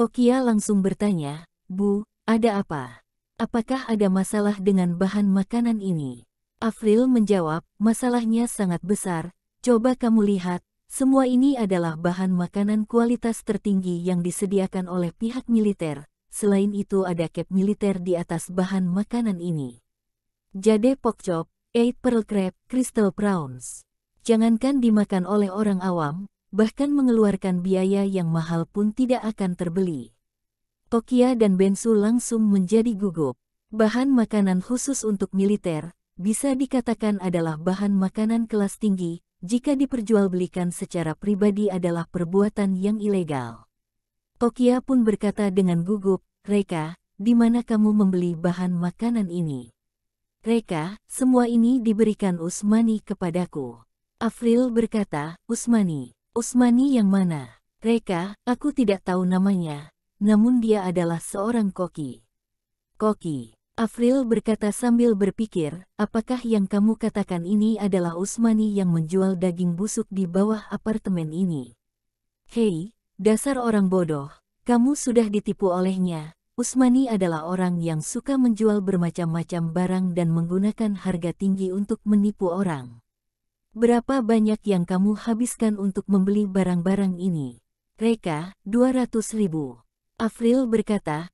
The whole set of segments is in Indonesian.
Tokia langsung bertanya, "Bu, ada apa? Apakah ada masalah dengan bahan makanan ini?" Afril menjawab, "Masalahnya sangat besar. Coba kamu lihat, semua ini adalah bahan makanan kualitas tertinggi yang disediakan oleh pihak militer. Selain itu ada cap militer di atas bahan makanan ini. Jade pork chop, 8 pearl crab, crystal prawns. Jangankan dimakan oleh orang awam, bahkan mengeluarkan biaya yang mahal pun tidak akan terbeli." Tokia dan Bensu langsung menjadi gugup. Bahan makanan khusus untuk militer, bisa dikatakan adalah bahan makanan kelas tinggi, jika diperjualbelikan secara pribadi adalah perbuatan yang ilegal. Tokia pun berkata dengan gugup, "Reka, di mana kamu membeli bahan makanan ini?" "Reka, semua ini diberikan Usmani kepadaku." Afril berkata, "Usmani? Usmani yang mana?" "Reka, aku tidak tahu namanya, namun dia adalah seorang koki." "Koki?" Afril berkata sambil berpikir, "Apakah yang kamu katakan ini adalah Usmani yang menjual daging busuk di bawah apartemen ini?" "Hei, dasar orang bodoh, kamu sudah ditipu olehnya. Usmani adalah orang yang suka menjual bermacam-macam barang dan menggunakan harga tinggi untuk menipu orang. Berapa banyak yang kamu habiskan untuk membeli barang-barang ini?" "Reka, 200.000. Afril berkata,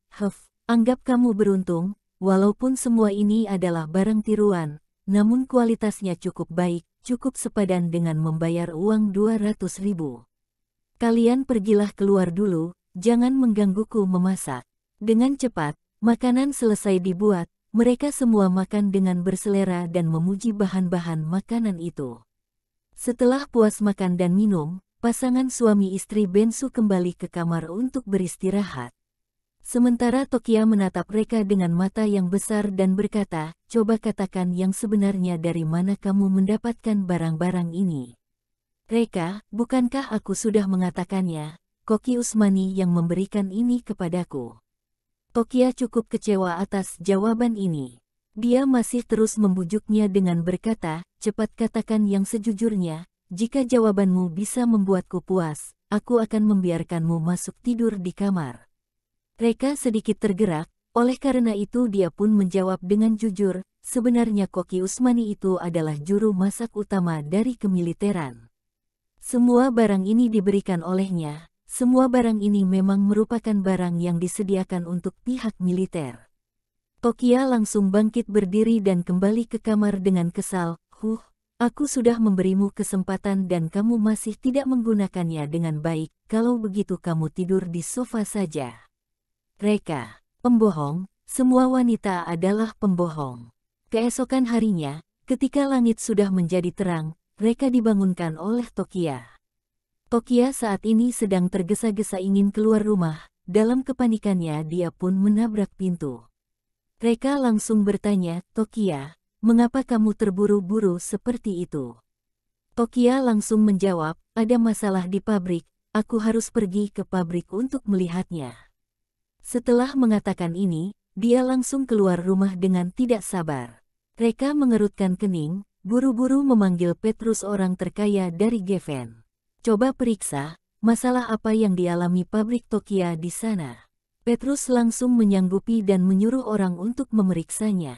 Anggap kamu beruntung, walaupun semua ini adalah barang tiruan, namun kualitasnya cukup baik, cukup sepadan dengan membayar uang 200.000. Kalian pergilah keluar dulu, jangan menggangguku memasak." Dengan cepat, makanan selesai dibuat, mereka semua makan dengan berselera dan memuji bahan-bahan makanan itu. Setelah puas makan dan minum, pasangan suami istri Bensu kembali ke kamar untuk beristirahat. Sementara Tokia menatap Reka dengan mata yang besar dan berkata, "Coba katakan yang sebenarnya, dari mana kamu mendapatkan barang-barang ini?" "Reka, bukankah aku sudah mengatakannya, Koki Usmani yang memberikan ini kepadaku." Tokia cukup kecewa atas jawaban ini. Dia masih terus membujuknya dengan berkata, "Cepat katakan yang sejujurnya, jika jawabanmu bisa membuatku puas, aku akan membiarkanmu masuk tidur di kamar." Reka sedikit tergerak, oleh karena itu dia pun menjawab dengan jujur, "Sebenarnya Koki Usmani itu adalah juru masak utama dari kemiliteran. Semua barang ini diberikan olehnya, semua barang ini memang merupakan barang yang disediakan untuk pihak militer." Tokia langsung bangkit berdiri dan kembali ke kamar dengan kesal, Aku sudah memberimu kesempatan dan kamu masih tidak menggunakannya dengan baik, kalau begitu kamu tidur di sofa saja." "Reka, pembohong, semua wanita adalah pembohong." Keesokan harinya, ketika langit sudah menjadi terang, Reka dibangunkan oleh Tokia. Tokia saat ini sedang tergesa-gesa ingin keluar rumah, dalam kepanikannya dia pun menabrak pintu. Reka langsung bertanya, "Tokia, mengapa kamu terburu-buru seperti itu?" Tokia langsung menjawab, "Ada masalah di pabrik, aku harus pergi ke pabrik untuk melihatnya." Setelah mengatakan ini, dia langsung keluar rumah dengan tidak sabar. Reka mengerutkan kening, buru-buru memanggil Petrus, orang terkaya dari Geffen. "Coba periksa, masalah apa yang dialami pabrik Tokia di sana." Petrus langsung menyanggupi dan menyuruh orang untuk memeriksanya.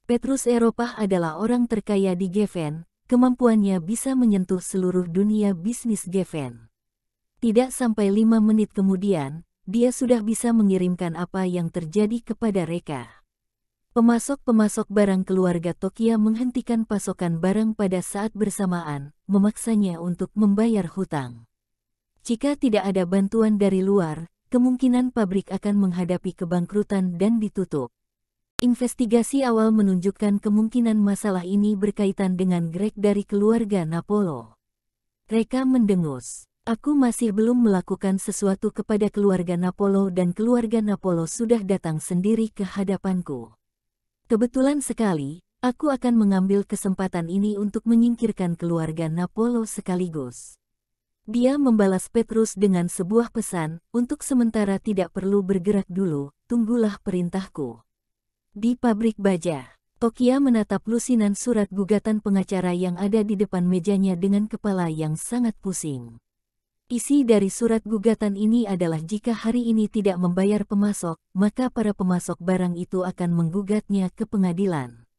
Petrus Eropah adalah orang terkaya di Geffen, kemampuannya bisa menyentuh seluruh dunia bisnis Geffen. Tidak sampai 5 menit kemudian, dia sudah bisa mengirimkan apa yang terjadi kepada Reka. Pemasok-pemasok barang keluarga Tokia menghentikan pasokan barang pada saat bersamaan, memaksanya untuk membayar hutang. Jika tidak ada bantuan dari luar, kemungkinan pabrik akan menghadapi kebangkrutan dan ditutup. Investigasi awal menunjukkan kemungkinan masalah ini berkaitan dengan Greg dari keluarga Napolo. Reka mendengus. "Aku masih belum melakukan sesuatu kepada keluarga Napolo dan keluarga Napolo sudah datang sendiri ke hadapanku. Kebetulan sekali, aku akan mengambil kesempatan ini untuk menyingkirkan keluarga Napolo sekaligus." Dia membalas Petrus dengan sebuah pesan, "Untuk sementara tidak perlu bergerak dulu, tunggulah perintahku." Di pabrik baja, Tokia menatap lusinan surat gugatan pengacara yang ada di depan mejanya dengan kepala yang sangat pusing. Isi dari surat gugatan ini adalah jika hari ini tidak membayar pemasok, maka para pemasok barang itu akan menggugatnya ke pengadilan.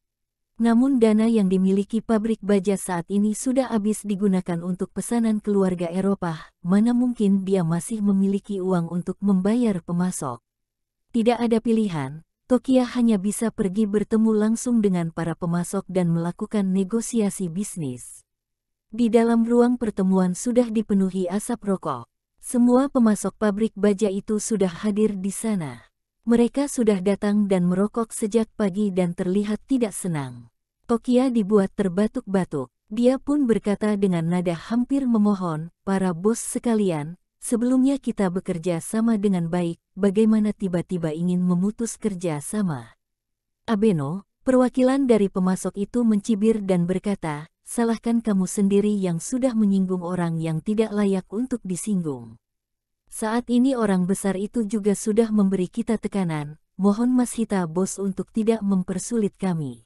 Namun dana yang dimiliki pabrik baja saat ini sudah habis digunakan untuk pesanan keluarga Eropa, mana mungkin dia masih memiliki uang untuk membayar pemasok. Tidak ada pilihan, Tokia hanya bisa pergi bertemu langsung dengan para pemasok dan melakukan negosiasi bisnis. Di dalam ruang pertemuan sudah dipenuhi asap rokok. Semua pemasok pabrik baja itu sudah hadir di sana. Mereka sudah datang dan merokok sejak pagi dan terlihat tidak senang. Tokia dibuat terbatuk-batuk. Dia pun berkata dengan nada hampir memohon, "Para bos sekalian, sebelumnya kita bekerja sama dengan baik, bagaimana tiba-tiba ingin memutus kerja sama?" Abeno, perwakilan dari pemasok itu mencibir dan berkata, "Salahkan kamu sendiri yang sudah menyinggung orang yang tidak layak untuk disinggung. Saat ini orang besar itu juga sudah memberi kita tekanan, mohon Mas Hita bos untuk tidak mempersulit kami."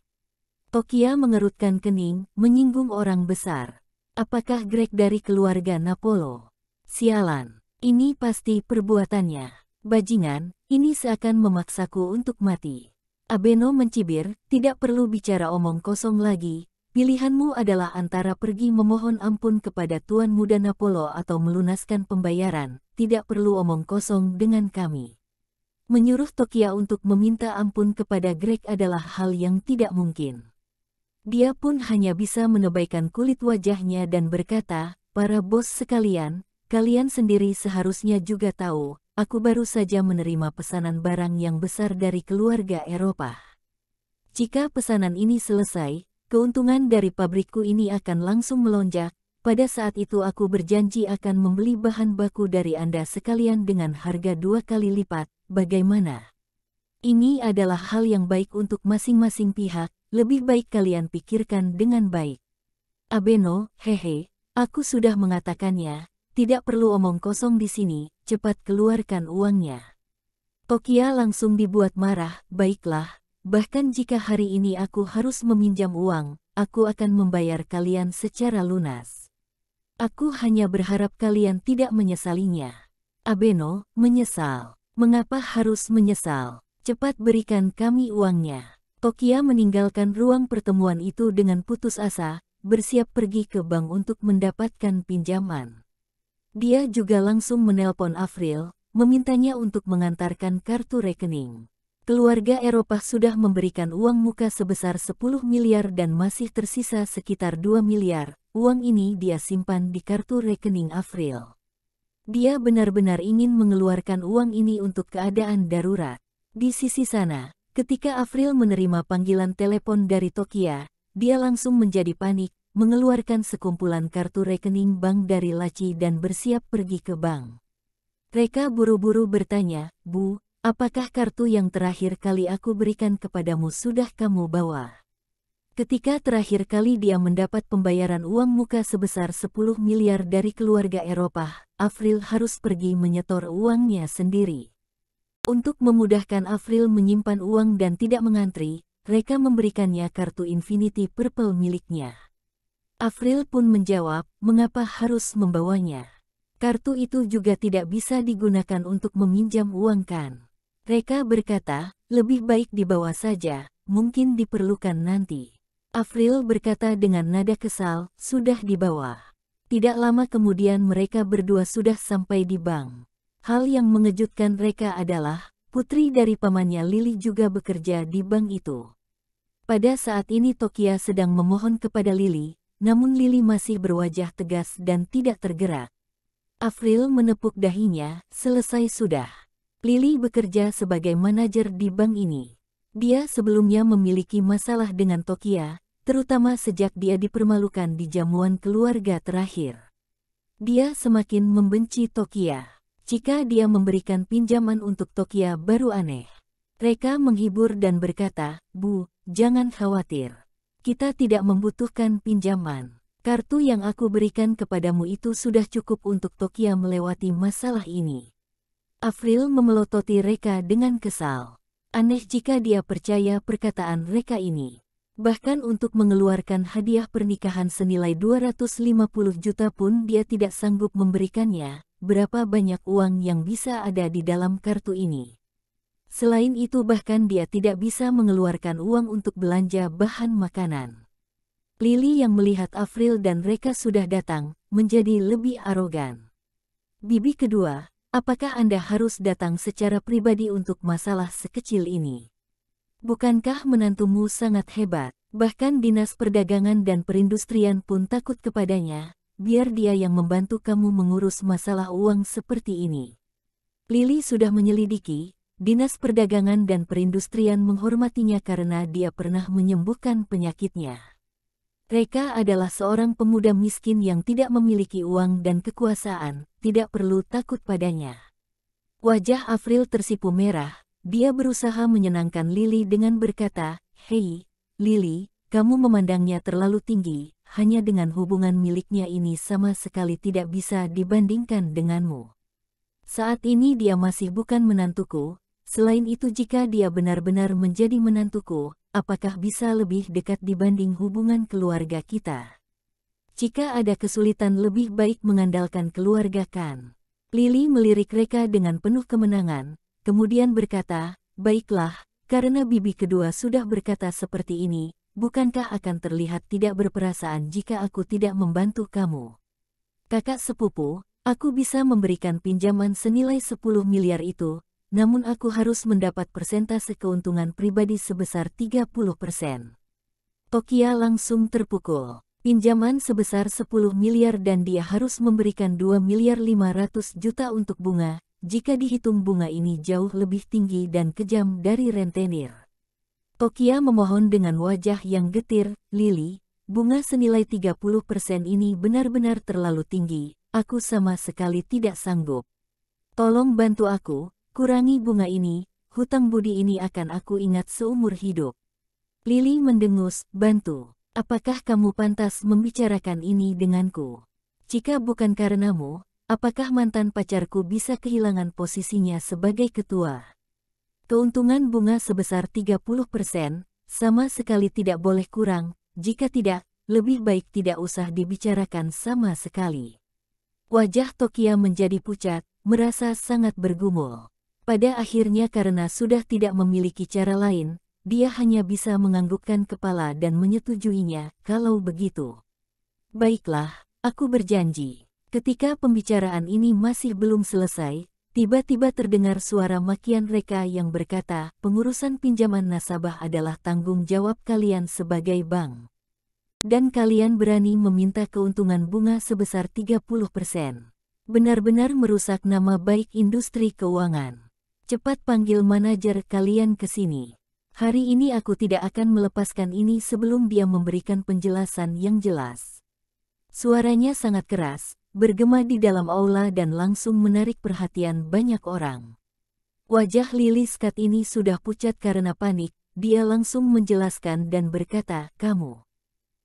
Tokia mengerutkan kening, menyinggung orang besar. Apakah Greg dari keluarga Napolo? Sialan, ini pasti perbuatannya. Bajingan, ini seakan memaksaku untuk mati. Abeno mencibir, "Tidak perlu bicara omong kosong lagi. Pilihanmu adalah antara pergi memohon ampun kepada Tuan Muda Napolo atau melunaskan pembayaran. Tidak perlu omong kosong dengan kami." Menyuruh Tokia untuk meminta ampun kepada Greg adalah hal yang tidak mungkin. Dia pun hanya bisa menebaikan kulit wajahnya dan berkata, "Para bos sekalian, kalian sendiri seharusnya juga tahu, aku baru saja menerima pesanan barang yang besar dari keluarga Eropa. Jika pesanan ini selesai, keuntungan dari pabrikku ini akan langsung melonjak. Pada saat itu aku berjanji akan membeli bahan baku dari Anda sekalian dengan harga 2 kali lipat. Bagaimana? Ini adalah hal yang baik untuk masing-masing pihak, lebih baik kalian pikirkan dengan baik." Abeno, "Hehe, aku sudah mengatakannya, tidak perlu omong kosong di sini, cepat keluarkan uangnya." Tokia langsung dibuat marah, "Baiklah, bahkan jika hari ini aku harus meminjam uang, aku akan membayar kalian secara lunas. Aku hanya berharap kalian tidak menyesalinya." Abeno, "Menyesal? Mengapa harus menyesal? Cepat berikan kami uangnya." Tokia meninggalkan ruang pertemuan itu dengan putus asa, bersiap pergi ke bank untuk mendapatkan pinjaman. Dia juga langsung menelpon Avril, memintanya untuk mengantarkan kartu rekening. Keluarga Eropa sudah memberikan uang muka sebesar 10 miliar dan masih tersisa sekitar 2 miliar. Uang ini dia simpan di kartu rekening Avril. Dia benar-benar ingin mengeluarkan uang ini untuk keadaan darurat. Di sisi sana, ketika Avril menerima panggilan telepon dari Tokia, dia langsung menjadi panik, mengeluarkan sekumpulan kartu rekening bank dari laci dan bersiap pergi ke bank. Reka buru-buru bertanya, "Bu, apakah kartu yang terakhir kali aku berikan kepadamu sudah kamu bawa?" Ketika terakhir kali dia mendapat pembayaran uang muka sebesar 10 miliar dari keluarga Eropa, Avril harus pergi menyetor uangnya sendiri. Untuk memudahkan Avril menyimpan uang dan tidak mengantri, Reka memberikannya kartu Infinity Purple miliknya. Avril pun menjawab, "Mengapa harus membawanya? Kartu itu juga tidak bisa digunakan untuk meminjam uang kan?" Reka berkata, "Lebih baik dibawa saja, mungkin diperlukan nanti." Avril berkata dengan nada kesal, "Sudah dibawa." Tidak lama kemudian mereka berdua sudah sampai di bank. Hal yang mengejutkan Reka adalah, putri dari pamannya Lily juga bekerja di bank itu. Pada saat ini Tokia sedang memohon kepada Lily, namun Lily masih berwajah tegas dan tidak tergerak. Avril menepuk dahinya, "Selesai sudah. Lily bekerja sebagai manajer di bank ini. Dia sebelumnya memiliki masalah dengan Tokia, terutama sejak dia dipermalukan di jamuan keluarga terakhir. Dia semakin membenci Tokia. Jika dia memberikan pinjaman untuk Tokia baru aneh." Reka menghibur dan berkata, "Bu, jangan khawatir. Kita tidak membutuhkan pinjaman. Kartu yang aku berikan kepadamu itu sudah cukup untuk Tokia melewati masalah ini." Avril memelototi Reka dengan kesal. Aneh jika dia percaya perkataan Reka ini. Bahkan untuk mengeluarkan hadiah pernikahan senilai 250 juta pun dia tidak sanggup memberikannya. Berapa banyak uang yang bisa ada di dalam kartu ini? Selain itu bahkan dia tidak bisa mengeluarkan uang untuk belanja bahan makanan. Lily yang melihat Avril dan Reka sudah datang, menjadi lebih arogan. Bibi kedua, apakah Anda harus datang secara pribadi untuk masalah sekecil ini? Bukankah menantumu sangat hebat? Bahkan Dinas Perdagangan dan Perindustrian pun takut kepadanya, biar dia yang membantu kamu mengurus masalah uang seperti ini. Lily sudah menyelidiki, Dinas Perdagangan dan Perindustrian menghormatinya karena dia pernah menyembuhkan penyakitnya. Reka adalah seorang pemuda miskin yang tidak memiliki uang dan kekuasaan, tidak perlu takut padanya. Wajah Avril tersipu merah. Dia berusaha menyenangkan Lily dengan berkata, "Hei, Lily, kamu memandangnya terlalu tinggi, hanya dengan hubungan miliknya ini sama sekali tidak bisa dibandingkan denganmu. Saat ini dia masih bukan menantuku, selain itu jika dia benar-benar menjadi menantuku, apakah bisa lebih dekat dibanding hubungan keluarga kita? Jika ada kesulitan lebih baik mengandalkan keluarga kan?" Lily melirik Reka dengan penuh kemenangan. Kemudian berkata, "Baiklah, karena bibi kedua sudah berkata seperti ini, bukankah akan terlihat tidak berperasaan jika aku tidak membantu kamu? Kakak sepupu, aku bisa memberikan pinjaman senilai 10 miliar itu, namun aku harus mendapat persentase keuntungan pribadi sebesar 30%. Tokia langsung terpukul. Pinjaman sebesar 10 miliar dan dia harus memberikan 2 miliar 500 juta untuk bunga. Jika dihitung bunga ini jauh lebih tinggi dan kejam dari rentenir. Tokia memohon dengan wajah yang getir, "Lily, bunga senilai 30% ini benar-benar terlalu tinggi, aku sama sekali tidak sanggup. Tolong bantu aku, kurangi bunga ini, hutang budi ini akan aku ingat seumur hidup." Lily mendengus, "Bantu? Apakah kamu pantas membicarakan ini denganku? Jika bukan karenamu, apakah mantan pacarku bisa kehilangan posisinya sebagai ketua? Keuntungan bunga sebesar 30%, sama sekali tidak boleh kurang, jika tidak, lebih baik tidak usah dibicarakan sama sekali." Wajah Tokia menjadi pucat, merasa sangat bergumul. Pada akhirnya karena sudah tidak memiliki cara lain, dia hanya bisa menganggukkan kepala dan menyetujuinya. "Kalau begitu, baiklah, aku berjanji." Ketika pembicaraan ini masih belum selesai, tiba-tiba terdengar suara makian Reka yang berkata, "Pengurusan pinjaman nasabah adalah tanggung jawab kalian sebagai bank. Dan kalian berani meminta keuntungan bunga sebesar 30%. Benar-benar merusak nama baik industri keuangan. Cepat panggil manajer kalian ke sini. Hari ini aku tidak akan melepaskan ini sebelum dia memberikan penjelasan yang jelas." Suaranya sangat keras, bergema di dalam aula dan langsung menarik perhatian banyak orang. Wajah Lily Scott ini sudah pucat karena panik, dia langsung menjelaskan dan berkata, "Kamu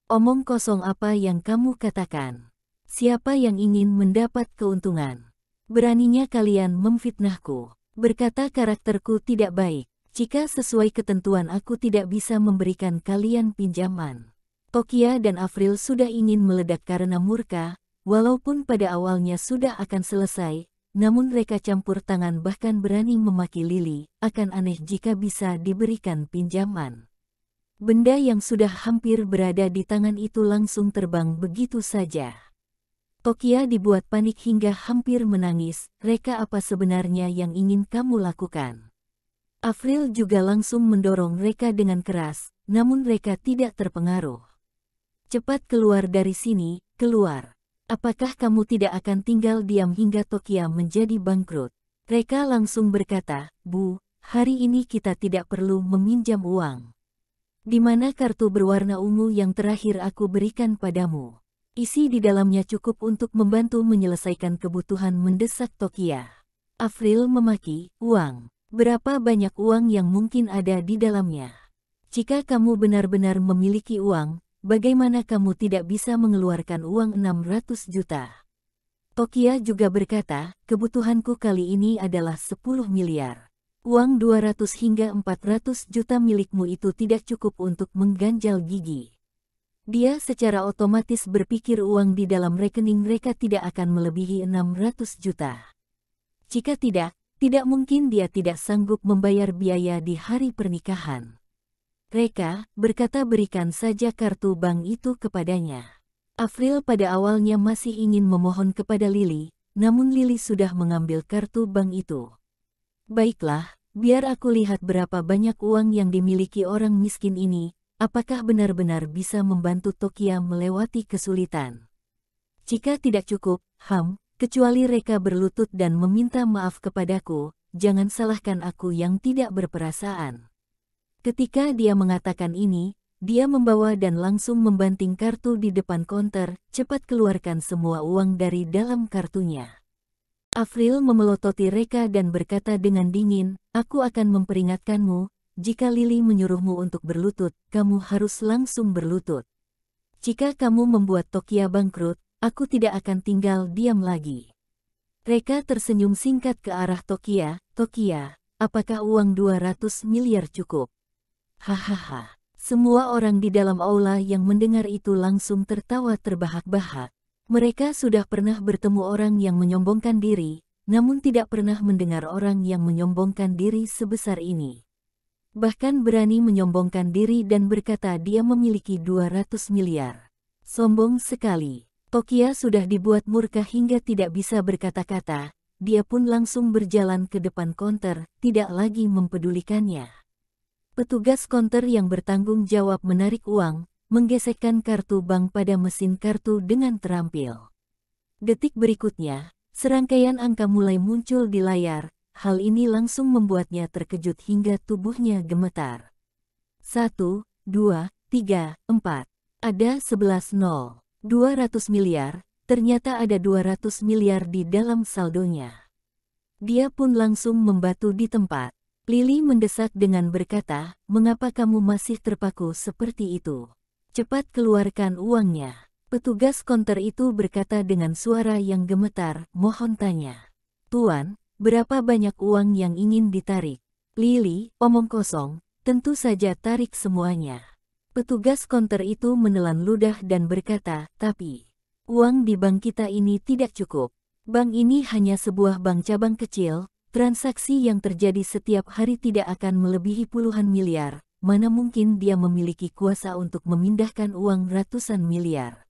omong kosong apa yang kamu katakan? Siapa yang ingin mendapat keuntungan? Beraninya kalian memfitnahku, berkata karakterku tidak baik. Jika sesuai ketentuan aku tidak bisa memberikan kalian pinjaman." Tokia dan Avril sudah ingin meledak karena murka, walaupun pada awalnya sudah akan selesai, namun mereka campur tangan bahkan berani memaki Lily, akan aneh jika bisa diberikan pinjaman. Benda yang sudah hampir berada di tangan itu langsung terbang begitu saja. Tokia dibuat panik hingga hampir menangis. "Reka, apa sebenarnya yang ingin kamu lakukan?" Avril juga langsung mendorong Reka dengan keras, namun Reka tidak terpengaruh. "Cepat keluar dari sini, keluar. Apakah kamu tidak akan tinggal diam hingga Tokia menjadi bangkrut?" Reka langsung berkata, "Bu, hari ini kita tidak perlu meminjam uang. Di mana kartu berwarna ungu yang terakhir aku berikan padamu? Isi di dalamnya cukup untuk membantu menyelesaikan kebutuhan mendesak Tokia." Avril memaki, "Uang? Berapa banyak uang yang mungkin ada di dalamnya? Jika kamu benar-benar memiliki uang, bagaimana kamu tidak bisa mengeluarkan uang 600 juta? Tokia juga berkata, "Kebutuhanku kali ini adalah 10 miliar. Uang 200 hingga 400 juta milikmu itu tidak cukup untuk mengganjal gigi. Dia secara otomatis berpikir uang di dalam rekening mereka tidak akan melebihi 600 juta. Jika tidak mungkin dia tidak sanggup membayar biaya di hari pernikahan. Reka berkata berikan saja kartu bank itu kepadanya. Avril pada awalnya masih ingin memohon kepada Lily, namun Lily sudah mengambil kartu bank itu. Baiklah, biar aku lihat berapa banyak uang yang dimiliki orang miskin ini, apakah benar-benar bisa membantu Tokia melewati kesulitan. Jika tidak cukup, kecuali Reka berlutut dan meminta maaf kepadaku, jangan salahkan aku yang tidak berperasaan. Ketika dia mengatakan ini, dia membawa dan langsung membanting kartu di depan konter, cepat keluarkan semua uang dari dalam kartunya. Avril memelototi Reka dan berkata dengan dingin, aku akan memperingatkanmu, jika Lily menyuruhmu untuk berlutut, kamu harus langsung berlutut. Jika kamu membuat Tokia bangkrut, aku tidak akan tinggal diam lagi. Reka tersenyum singkat ke arah Tokia, Tokia, apakah uang 200 miliar cukup? Hahaha. Semua orang di dalam aula yang mendengar itu langsung tertawa terbahak-bahak. Mereka sudah pernah bertemu orang yang menyombongkan diri, namun tidak pernah mendengar orang yang menyombongkan diri sebesar ini. Bahkan berani menyombongkan diri dan berkata dia memiliki 200 miliar. Sombong sekali. Tokia sudah dibuat murka hingga tidak bisa berkata-kata, dia pun langsung berjalan ke depan konter, tidak lagi mempedulikannya. Petugas konter yang bertanggung jawab menarik uang, menggesekkan kartu bank pada mesin kartu dengan terampil. Detik berikutnya, serangkaian angka mulai muncul di layar, hal ini langsung membuatnya terkejut hingga tubuhnya gemetar. 1, 2, 3, 4. Ada 11 nol. 200 miliar, ternyata ada 200 miliar di dalam saldonya. Dia pun langsung membatu di tempat. Lily mendesak dengan berkata, mengapa kamu masih terpaku seperti itu? Cepat keluarkan uangnya. Petugas konter itu berkata dengan suara yang gemetar, mohon tanya. Tuan, berapa banyak uang yang ingin ditarik? Lily, omong kosong, tentu saja tarik semuanya. Petugas konter itu menelan ludah dan berkata, tapi uang di bank kita ini tidak cukup. Bank ini hanya sebuah bank cabang kecil, transaksi yang terjadi setiap hari tidak akan melebihi puluhan miliar. Mana mungkin dia memiliki kuasa untuk memindahkan uang ratusan miliar.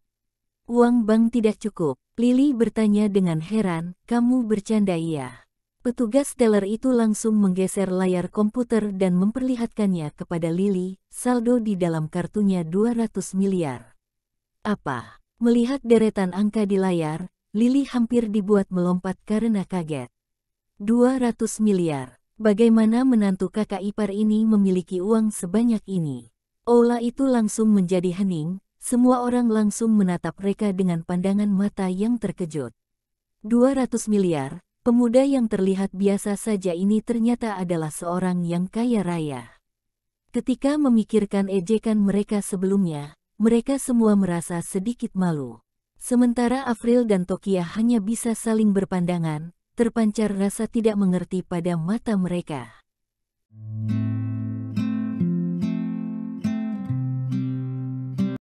Uang bank tidak cukup. Lily bertanya dengan heran, kamu bercanda iya? Petugas teller itu langsung menggeser layar komputer dan memperlihatkannya kepada Lily, saldo di dalam kartunya 200 miliar. Apa? Melihat deretan angka di layar, Lily hampir dibuat melompat karena kaget. 200 miliar. Bagaimana menantu kakak ipar ini memiliki uang sebanyak ini? Aula itu langsung menjadi hening, semua orang langsung menatap mereka dengan pandangan mata yang terkejut. 200 miliar, pemuda yang terlihat biasa saja ini ternyata adalah seorang yang kaya raya. Ketika memikirkan ejekan mereka sebelumnya, mereka semua merasa sedikit malu. Sementara Avril dan Tokia hanya bisa saling berpandangan, terpancar rasa tidak mengerti pada mata mereka.